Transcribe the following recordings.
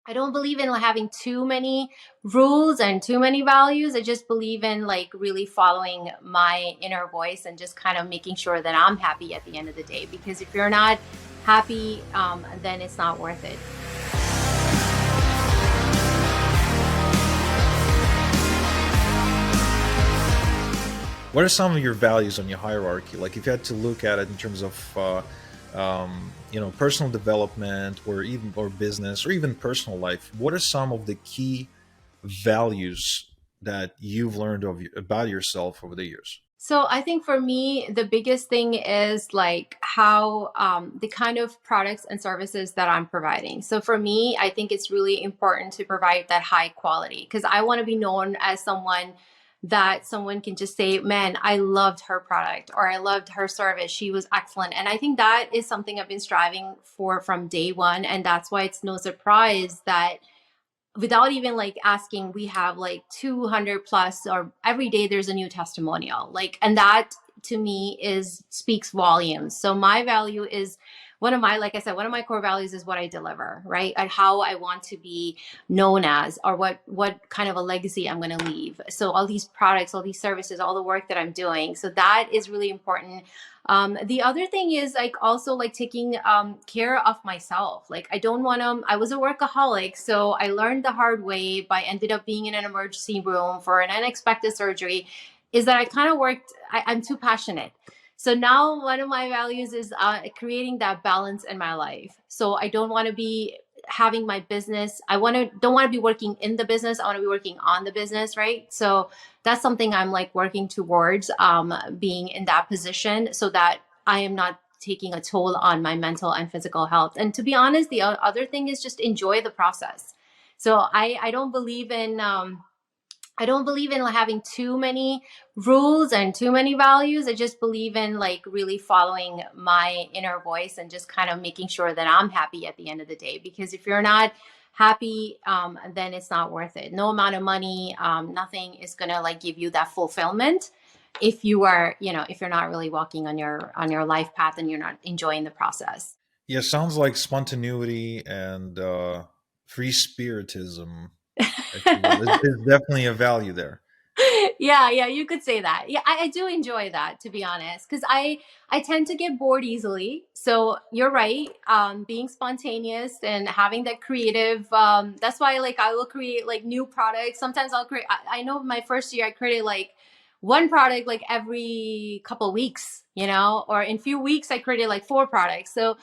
I don't believe in having too many rules and too many values. I just believe in like really following my inner voice and just kind of making sure that I'm happy at the end of the day. Because if you're not happy, then it's not worth it. What are some of your values on your hierarchy? Like if you had to look at it in terms of, personal development, or business, or even personal life, what are some of the key values that you've learned about yourself over the years? So I think for me, the biggest thing is like how the kind of products and services that I'm providing. So for me, I think it's really important to provide that high quality because I want to be known as someone that someone can just say, man, I loved her product or I loved her service. She was excellent. And I think that is something I've been striving for from day one. And that's why it's no surprise that without even like asking, we have like 200 plus, or every day there's a new testimonial, like, and that to me is speaks volumes. So my value is one of my, like I said, one of my core values is what I deliver, right? And how I want to be known as, or what kind of a legacy I'm going to leave. So all these products, all these services, all the work that I'm doing, so that is really important. The other thing is like also like taking care of myself. Like I don't want to, I was a workaholic. So I learned the hard way by ended up being in an emergency room for an unexpected surgery is that I kind of worked, I'm too passionate. So now one of my values is creating that balance in my life. So I don't want to be having my business. Don't want to be working in the business. I want to be working on the business, right? So that's something I'm like working towards being in that position so that I am not taking a toll on my mental and physical health. And to be honest, the other thing is just enjoy the process. So I don't believe in I don't believe in having too many rules and too many values. I just believe in like really following my inner voice and just kind of making sure that I'm happy at the end of the day. Because if you're not happy, then it's not worth it. No amount of money, nothing is gonna like give you that fulfillment if you are, if you're not really walking on your life path and you're not enjoying the process. Yeah, sounds like spontaneity and free spiritism, if you will. There's definitely a value there. Yeah, you could say that. Yeah, I do enjoy that, to be honest, because I tend to get bored easily. So you're right. Being spontaneous and having that creative, that's why like I will create like new products. Sometimes I'll create, I know my first year I created like one product like every couple weeks, or in few weeks I created like four products. So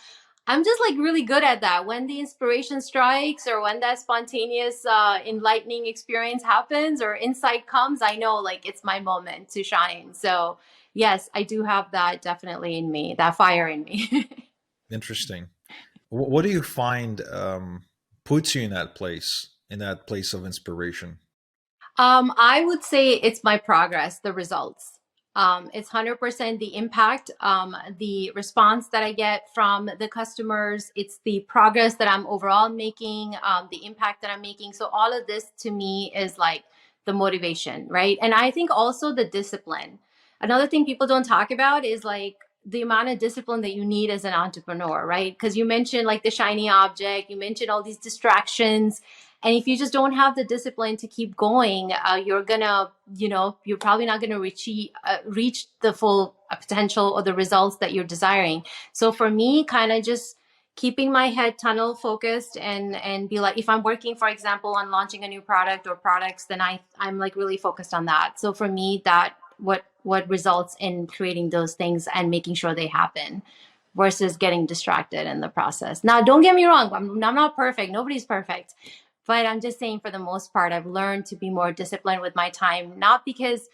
I'm just like really good at that. When the inspiration strikes or when that spontaneous, enlightening experience happens or insight comes, I know like it's my moment to shine. So, yes, I do have that definitely in me, that fire in me. Interesting. What do you find puts you in that place of inspiration? I would say it's my progress, the results. It's 100% the impact, the response that I get from the customers. It's the progress that I'm overall making, the impact that I'm making. So all of this to me is like the motivation, right? And I think also the discipline. Another thing people don't talk about is like the amount of discipline that you need as an entrepreneur, right? Because you mentioned like the shiny object, you mentioned all these distractions, and if you just don't have the discipline to keep going, you're gonna, you're probably not gonna reach the full potential or the results that you're desiring. So for me, kind of just keeping my head tunnel focused and be like, if I'm working, for example, on launching a new product or products, then I'm like really focused on that. So for me, that what results in creating those things and making sure they happen versus getting distracted in the process. Now, don't get me wrong, I'm not perfect. Nobody's perfect. But I'm just saying, for the most part, I've learned to be more disciplined with my time, not because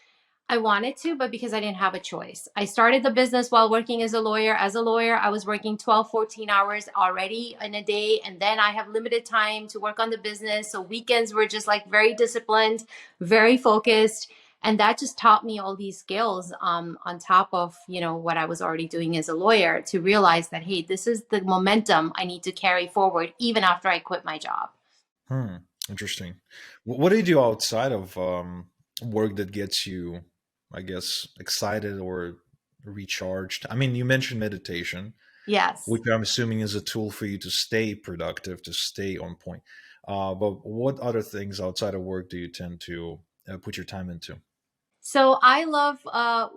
I wanted to, but because I didn't have a choice. I started the business while working as a lawyer. As a lawyer, I was working 12, 14 hours already in a day. And then I have limited time to work on the business. So weekends were just like very disciplined, very focused. And that just taught me all these skills on top of, what I was already doing as a lawyer, to realize that, hey, this is the momentum I need to carry forward even after I quit my job. Hmm. Interesting. What do you do outside of work that gets you, I guess, excited or recharged? I mean, you mentioned meditation, Yes. which I'm assuming is a tool for you to stay productive, to stay on point. But what other things outside of work do you tend to put your time into? So I love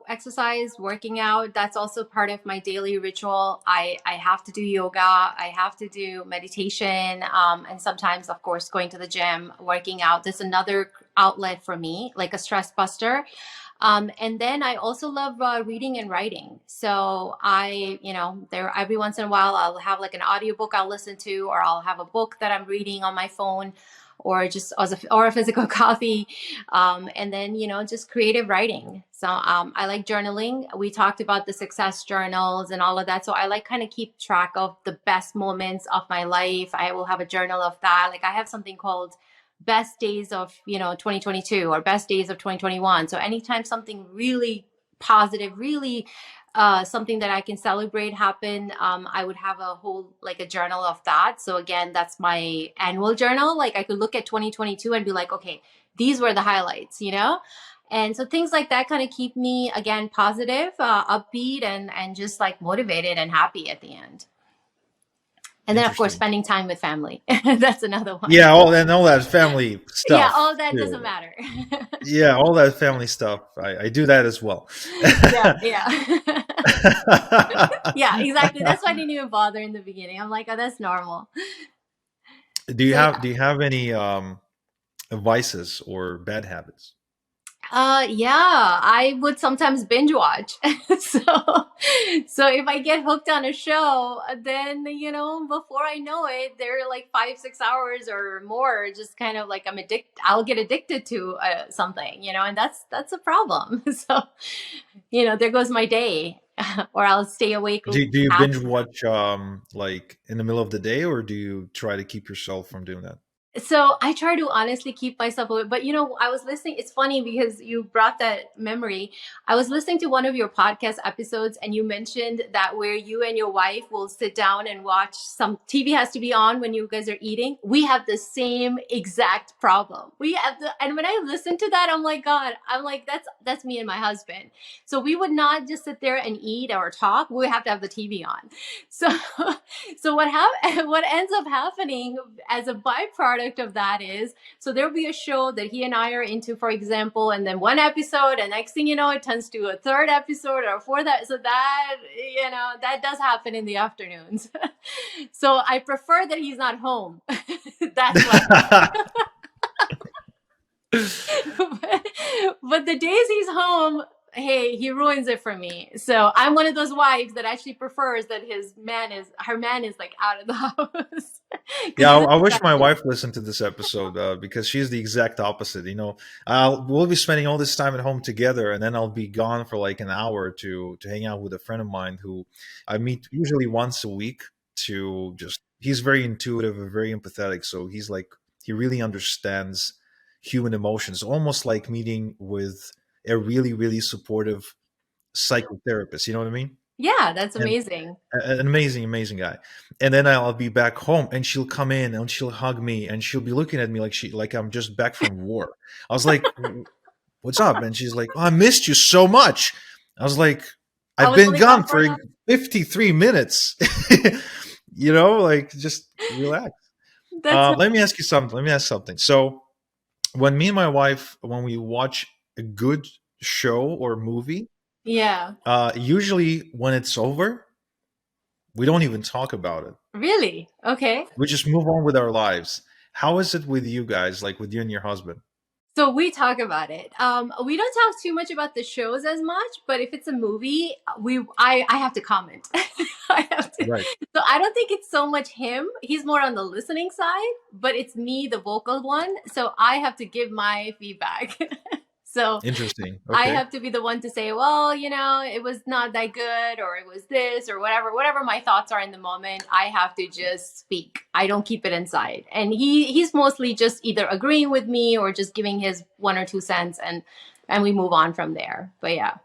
exercise, working out. That's also part of my daily ritual. I have to do yoga. I have to do meditation, and sometimes, of course, going to the gym, working out. That's another outlet for me, like a stress buster. And then I also love reading and writing. So there every once in a while I'll have like an audiobook I'll listen to, or I'll have a book that I'm reading on my phone, or just or a physical copy. And then just creative writing. So I like journaling. We talked about the success journals and all of that. So I like kind of keep track of the best moments of my life. I will have a journal of that. Like I have something called best days of 2022 or best days of 2021. So anytime something really positive, really something that I can celebrate happen, I would have a whole like a journal of that. So again, that's my annual journal. Like I could look at 2022 and be like, okay, these were the highlights. And so things like that kind of keep me again positive, upbeat, and just like motivated and happy at the end. And then of course Interesting. spending time with family. That's another one. Yeah, all that family Yeah, stuff all that doesn't too. matter. Yeah, all that family stuff. I do that as well. Yeah, yeah. Yeah, exactly. That's why I didn't even bother in the beginning. I'm like, oh, that's normal. So Do yeah. you have any vices or bad habits? Yeah, I would sometimes binge watch. So, so if I get hooked on a show, then before I know it, they're like 5, 6 hours or more. Just kind of like I'll get addicted to something, and that's a problem. So, there goes my day, or I'll stay awake Do you past. binge watch like in the middle of the day, or do you try to keep yourself from doing that? So I try to honestly keep myself away. But I was listening. It's funny because you brought that memory. I was listening to one of your podcast episodes, and you mentioned that where you and your wife will sit down and watch some TV has to be on when you guys are eating. We have the same exact problem. And when I listen to that, I'm like, God, I'm like, that's me and my husband. So we would not just sit there and eat or talk. We have to have the TV on. So so what ends up happening as a byproduct of that is, so there'll be a show that he and I are into, for example, and then one episode, and next thing you know, it turns to a third episode or a fourth. So that does happen in the afternoons. So I prefer that he's not home. That's why. But the days he's home, hey, he ruins it for me. So I'm one of those wives that actually prefers that her man is like out of the house. Yeah, Because it's I wish my exciting. wife listened to this episode because she's the exact opposite. We'll be spending all this time at home together, and then I'll be gone for like an hour to hang out with a friend of mine who I meet usually once a week. To just He's very intuitive and very empathetic, so he really understands human emotions, almost like meeting with a really really supportive psychotherapist. You know what I mean? Yeah, that's And amazing. an amazing, amazing guy. And then I'll be back home, and she'll come in and she'll hug me, and she'll be looking at me like I'm just back from war. I was like, "What's up?" And she's like, "Oh, I missed you so much." I was like, I "I've was been only gone gone for for enough. 53 minutes." Like just relax. That's Let me ask you something. Let me ask something. So when me and my wife, when we watch a good show or movie, yeah. usually when it's over, we don't even talk about it. Really? Okay. We just move on with our lives. How is it with you guys, like with you and your husband? So we talk about it. We don't talk too much about the shows as much, but if it's a movie, I have to comment. I have to. Right. So I don't think it's so much him. He's more on the listening side, but it's me, the vocal one. So I have to give my feedback. So Interesting. I Okay. have to be the one to say, well, it was not that good, or it was this, or whatever my thoughts are in the moment. I have to just speak. I don't keep it inside. And he's mostly just either agreeing with me or just giving his 1 or 2 cents, and we move on from there. But yeah.